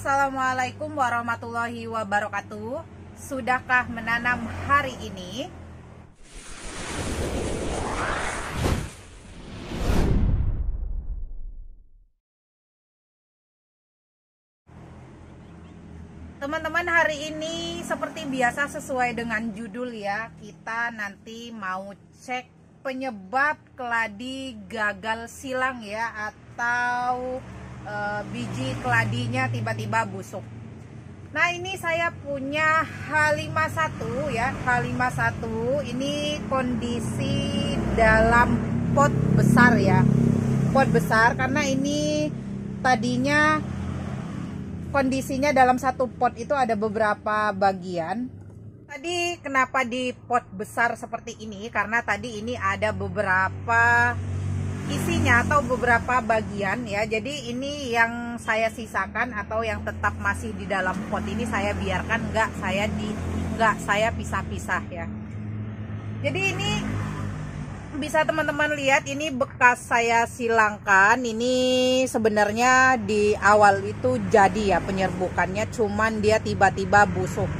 Assalamualaikum warahmatullahi wabarakatuh. Sudahkah menanam hari ini? Teman-teman, hari ini seperti biasa sesuai dengan judul ya, kita nanti mau cek penyebab keladi gagal silang ya, atau biji keladinya tiba-tiba busuk. Nah, ini saya punya H51 ya, H51 ini kondisi dalam pot besar ya, pot besar, karena ini tadinya kondisinya dalam satu pot itu ada beberapa bagian. Tadi kenapa di pot besar seperti ini, karena tadi ini ada beberapa isinya atau beberapa bagian ya. Jadi ini yang saya sisakan atau yang tetap masih di dalam pot ini saya biarkan, enggak saya pisah-pisah ya. Jadi ini bisa teman-teman lihat, ini bekas saya silangkan. Ini sebenarnya di awal itu jadi ya penyerbukannya, cuman dia tiba-tiba busuk.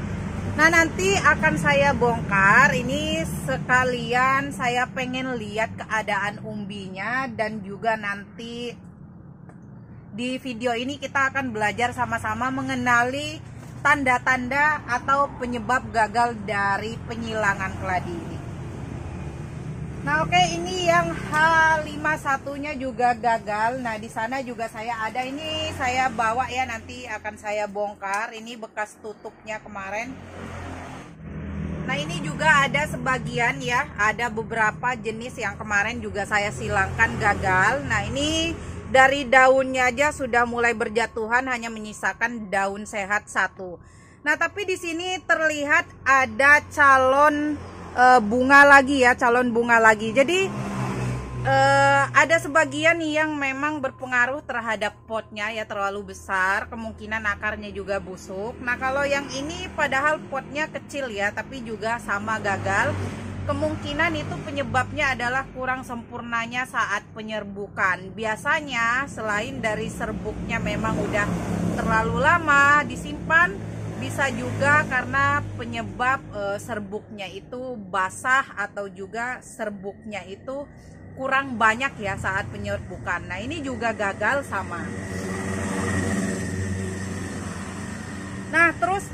Nah, nanti akan saya bongkar. Ini sekalian saya pengen lihat keadaan umbinya, dan juga nanti di video ini kita akan belajar sama-sama mengenali tanda-tanda atau penyebab gagal dari penyilangan keladi ini. Nah, oke, ini yang H51-nya juga gagal. Nah, di sana juga saya ada, ini saya bawa ya, nanti akan saya bongkar. Ini bekas tutupnya kemarin. Nah, ini juga ada sebagian ya, ada beberapa jenis yang kemarin juga saya silangkan gagal. Nah, ini dari daunnya aja sudah mulai berjatuhan, hanya menyisakan daun sehat satu. Nah, tapi di sini terlihat ada calon bunga lagi ya, calon bunga lagi. Jadi ada sebagian yang memang berpengaruh terhadap potnya ya, terlalu besar, kemungkinan akarnya juga busuk. Nah, kalau yang ini padahal potnya kecil ya, tapi juga sama gagal. Kemungkinan itu penyebabnya adalah kurang sempurnanya saat penyerbukan. Biasanya selain dari serbuknya memang udah terlalu lama disimpan, bisa juga karena penyebab serbuknya itu basah, atau juga serbuknya itu kurang banyak ya saat penyerbukan. Nah, ini juga gagal sama. Nah, terus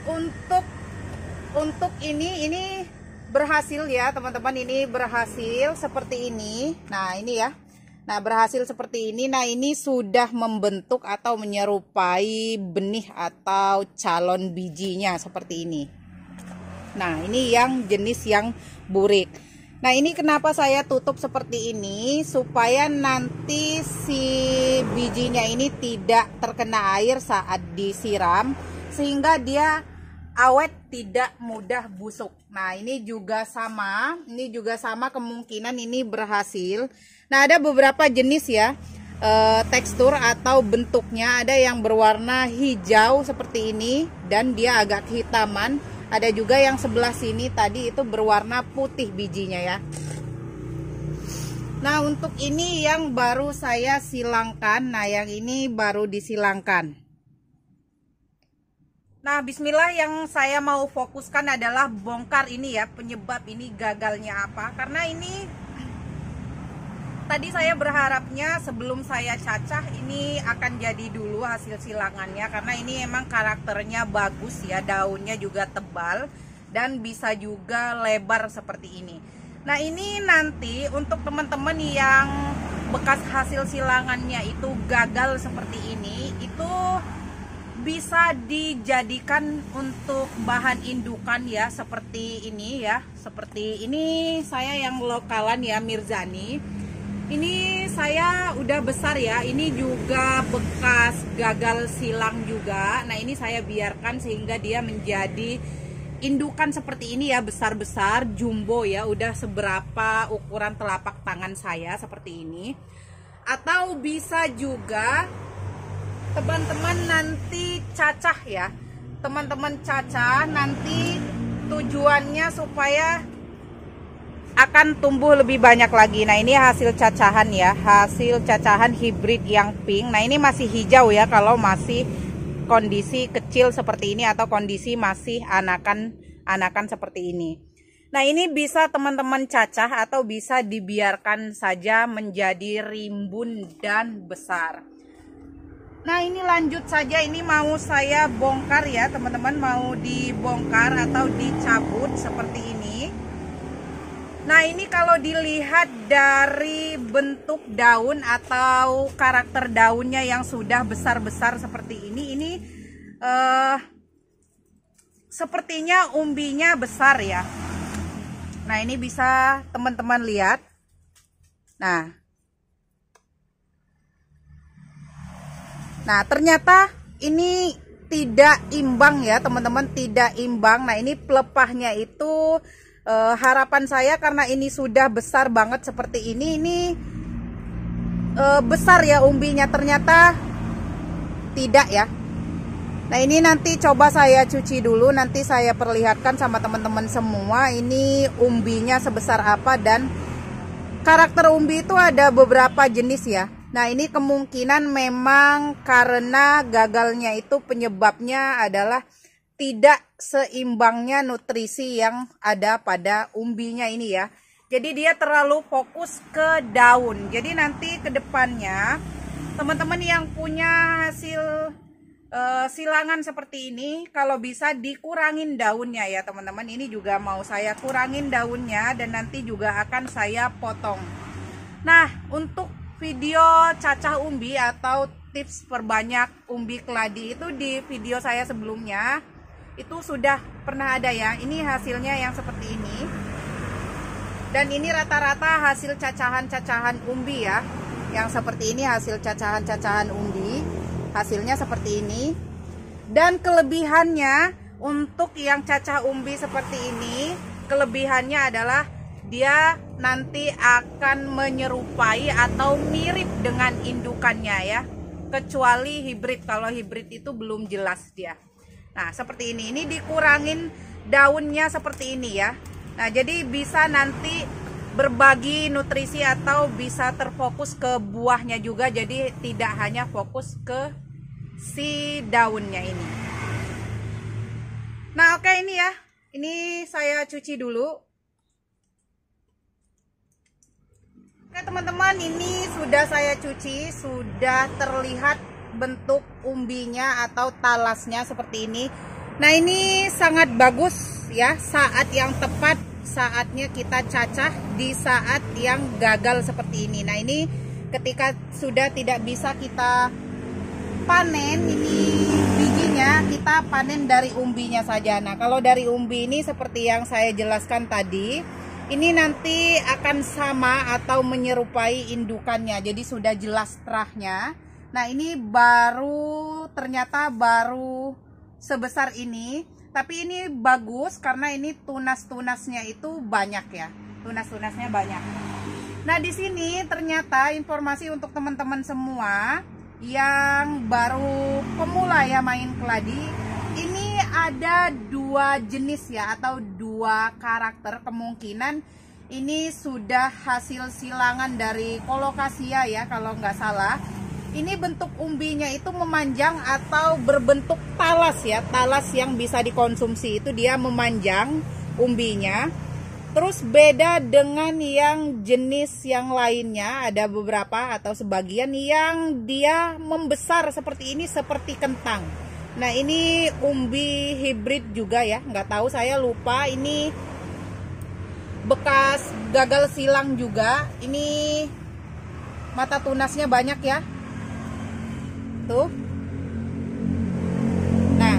untuk ini berhasil ya teman-teman, ini berhasil seperti ini. Nah, ini ya. Nah, berhasil seperti ini. Nah, ini sudah membentuk atau menyerupai benih atau calon bijinya seperti ini. Nah, ini yang jenis yang burik. Nah, ini kenapa saya tutup seperti ini, supaya nanti si bijinya ini tidak terkena air saat disiram, sehingga dia awet, tidak mudah busuk. Nah, ini juga sama, kemungkinan ini berhasil. Nah, ada beberapa jenis ya, tekstur atau bentuknya. Ada yang berwarna hijau seperti ini, dan dia agak kehitaman. Ada juga yang sebelah sini tadi itu berwarna putih bijinya ya. Nah, untuk ini yang baru saya silangkan. Nah, yang ini baru disilangkan. Nah, bismillah, yang saya mau fokuskan adalah bongkar ini ya, penyebab ini gagalnya apa. Karena ini tadi saya berharapnya sebelum saya cacah ini akan jadi dulu hasil silangannya, karena ini emang karakternya bagus ya, daunnya juga tebal dan bisa juga lebar seperti ini. Nah, ini nanti untuk teman-teman yang bekas hasil silangannya itu gagal seperti ini, itu bisa dijadikan untuk bahan indukan ya, seperti ini ya. Seperti ini saya yang lokalan ya, Mirzani. Ini saya udah besar ya, ini juga bekas gagal silang juga. Nah, ini saya biarkan sehingga dia menjadi indukan seperti ini ya, besar-besar, jumbo ya, udah seberapa ukuran telapak tangan saya seperti ini. Atau bisa juga teman-teman nanti cacah ya, teman-teman cacah nanti tujuannya supaya akan tumbuh lebih banyak lagi. Nah, ini hasil cacahan ya, hasil cacahan hibrid yang pink. Nah, ini masih hijau ya, kalau masih kondisi kecil seperti ini atau kondisi masih anakan seperti ini. Nah, ini bisa teman-teman cacah atau bisa dibiarkan saja menjadi rimbun dan besar. Nah, ini lanjut saja, ini mau saya bongkar ya teman-teman, mau dibongkar atau dicabut seperti ini. Nah, ini kalau dilihat dari bentuk daun atau karakter daunnya yang sudah besar-besar seperti ini sepertinya umbinya besar ya. Nah, ini bisa teman-teman lihat. Nah, ternyata ini tidak imbang ya teman-teman, tidak imbang. Nah, ini pelepahnya itu harapan saya karena ini sudah besar banget seperti ini besar ya umbinya, ternyata tidak ya. Nah, ini nanti coba saya cuci dulu, nanti saya perlihatkan sama teman-teman semua ini umbinya sebesar apa. Dan karakter umbi itu ada beberapa jenis ya. Nah, ini kemungkinan memang karena gagalnya itu penyebabnya adalah tidak seimbangnya nutrisi yang ada pada umbinya ini ya. Jadi dia terlalu fokus ke daun. Jadi nanti ke depannya teman-teman yang punya hasil silangan seperti ini, kalau bisa dikurangin daunnya ya teman-teman. Ini juga mau saya kurangin daunnya dan nanti juga akan saya potong. Nah, untuk video cacah umbi atau tips perbanyak umbi keladi itu di video saya sebelumnya itu sudah pernah ada ya. Ini hasilnya yang seperti ini. Dan ini rata-rata hasil cacahan-cacahan umbi ya. Yang seperti ini hasil cacahan-cacahan umbi. Hasilnya seperti ini. Dan kelebihannya untuk yang cacah umbi seperti ini, kelebihannya adalah dia nanti akan menyerupai atau mirip dengan indukannya ya. Kecuali hibrid, kalau hibrid itu belum jelas dia. Nah, seperti ini dikurangin daunnya seperti ini ya. Nah, jadi bisa nanti berbagi nutrisi atau bisa terfokus ke buahnya juga. Jadi tidak hanya fokus ke si daunnya ini. Nah, oke, ini ya. Ini saya cuci dulu. Oke teman-teman, ini sudah saya cuci, sudah terlihat bentuk umbinya atau talasnya seperti ini. Nah, ini sangat bagus ya, saat yang tepat, saatnya kita cacah di saat yang gagal seperti ini. Nah, ini ketika sudah tidak bisa kita panen ini bijinya, kita panen dari umbinya saja. Nah, kalau dari umbi ini seperti yang saya jelaskan tadi, ini nanti akan sama atau menyerupai indukannya. Jadi sudah jelas terahnya. Nah, ini ternyata baru sebesar ini. Tapi ini bagus karena ini tunas-tunasnya itu banyak ya. Tunas-tunasnya banyak. Nah, di sini ternyata informasi untuk teman-teman semua yang baru pemula ya main keladi. Ini ada dua jenis ya, atau dua karakter. Kemungkinan ini sudah hasil silangan dari Colocasia ya kalau nggak salah. Ini bentuk umbinya itu memanjang atau berbentuk talas ya. Talas yang bisa dikonsumsi itu dia memanjang umbinya. Terus beda dengan yang jenis yang lainnya, ada beberapa atau sebagian yang dia membesar seperti ini, seperti kentang. Nah, ini umbi hibrid juga ya, nggak tahu, saya lupa. Ini bekas gagal silang juga. Ini mata tunasnya banyak ya. Tuh. Nah,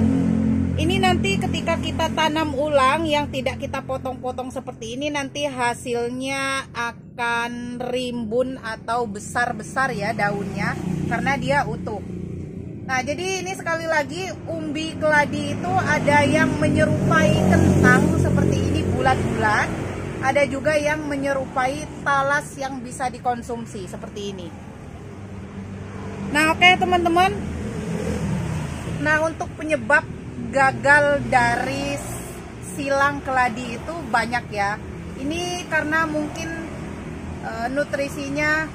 ini nanti ketika kita tanam ulang yang tidak kita potong-potong seperti ini, nanti hasilnya akan rimbun atau besar-besar ya daunnya karena dia utuh. Nah, jadi ini sekali lagi umbi keladi itu ada yang menyerupai kentang seperti ini bulat-bulat, ada juga yang menyerupai talas yang bisa dikonsumsi seperti ini. Nah, oke teman-teman. Nah, untuk penyebab gagal dari silang keladi itu banyak ya. Ini karena mungkin nutrisinya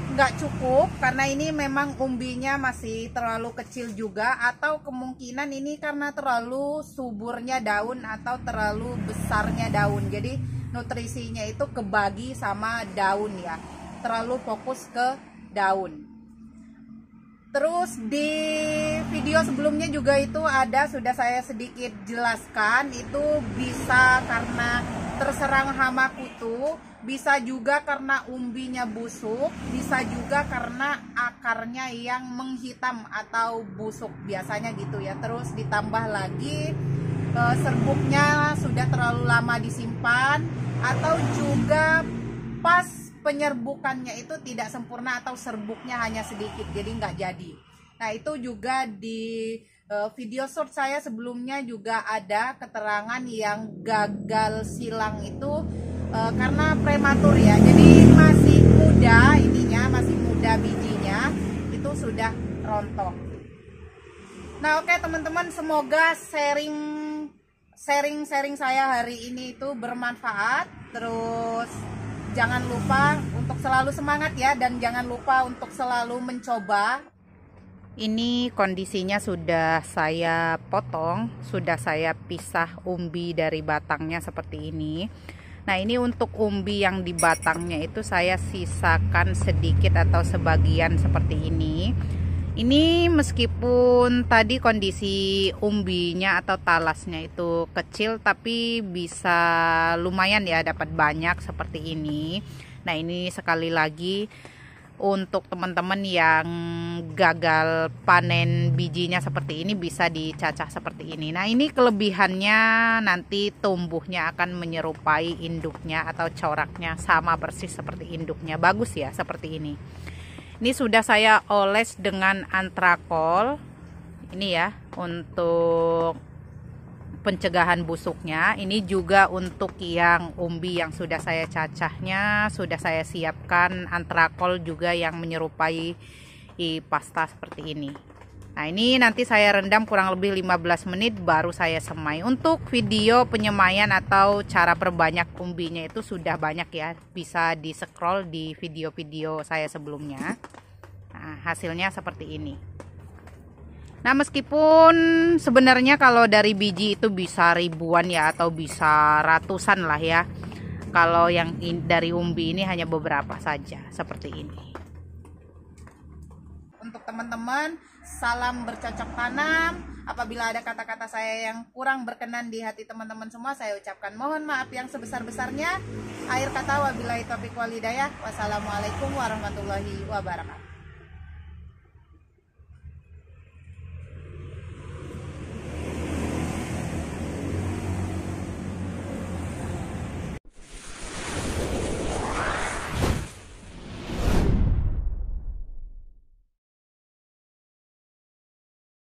nggak cukup karena ini memang umbinya masih terlalu kecil juga, atau kemungkinan ini karena terlalu suburnya daun atau terlalu besarnya daun, jadi nutrisinya itu kebagi sama daun ya, terlalu fokus ke daun. Terus di video sebelumnya juga itu ada, sudah saya sedikit jelaskan, itu bisa karena terserang hama kutu, bisa juga karena umbinya busuk, bisa juga karena akarnya yang menghitam atau busuk biasanya gitu ya. Terus ditambah lagi serbuknya sudah terlalu lama disimpan, atau juga pas penyerbukannya itu tidak sempurna atau serbuknya hanya sedikit, jadi nggak jadi. Nah itu juga di video short saya sebelumnya juga ada keterangan yang gagal silang itu karena prematur ya, jadi masih muda ininya, masih muda bijinya, itu sudah rontok. Nah oke teman-teman, semoga sharing saya hari ini itu bermanfaat. Terus jangan lupa untuk selalu semangat ya, dan jangan lupa untuk selalu mencoba. Ini kondisinya sudah saya potong, sudah saya pisah umbi dari batangnya seperti ini. Nah ini untuk umbi yang di batangnya itu saya sisakan sedikit atau sebagian seperti ini. Ini meskipun tadi kondisi umbinya atau talasnya itu kecil, tapi bisa lumayan ya, dapat banyak seperti ini. Nah ini sekali lagi untuk teman-teman yang gagal panen bijinya seperti ini, bisa dicacah seperti ini. Nah ini kelebihannya, nanti tumbuhnya akan menyerupai induknya atau coraknya, sama persis seperti induknya. Bagus ya seperti ini. Ini sudah saya oles dengan antrakol ini ya, untuk pencegahan busuknya. Ini juga untuk yang umbi yang sudah saya cacahnya, sudah saya siapkan antrakol juga yang menyerupai pasta seperti ini. Nah ini nanti saya rendam kurang lebih 15 menit baru saya semai. Untuk video penyemaian atau cara perbanyak umbinya itu sudah banyak ya, bisa di scroll di video-video saya sebelumnya. Nah hasilnya seperti ini. Nah meskipun sebenarnya kalau dari biji itu bisa ribuan ya, atau bisa ratusan lah ya, kalau yang dari umbi ini hanya beberapa saja seperti ini. Untuk teman-teman, salam bercocok tanam. Apabila ada kata-kata saya yang kurang berkenan di hati teman-teman semua, saya ucapkan mohon maaf yang sebesar-besarnya. Akhir kata, wabillahi taufiq wal hidayah. Wassalamualaikum warahmatullahi wabarakatuh.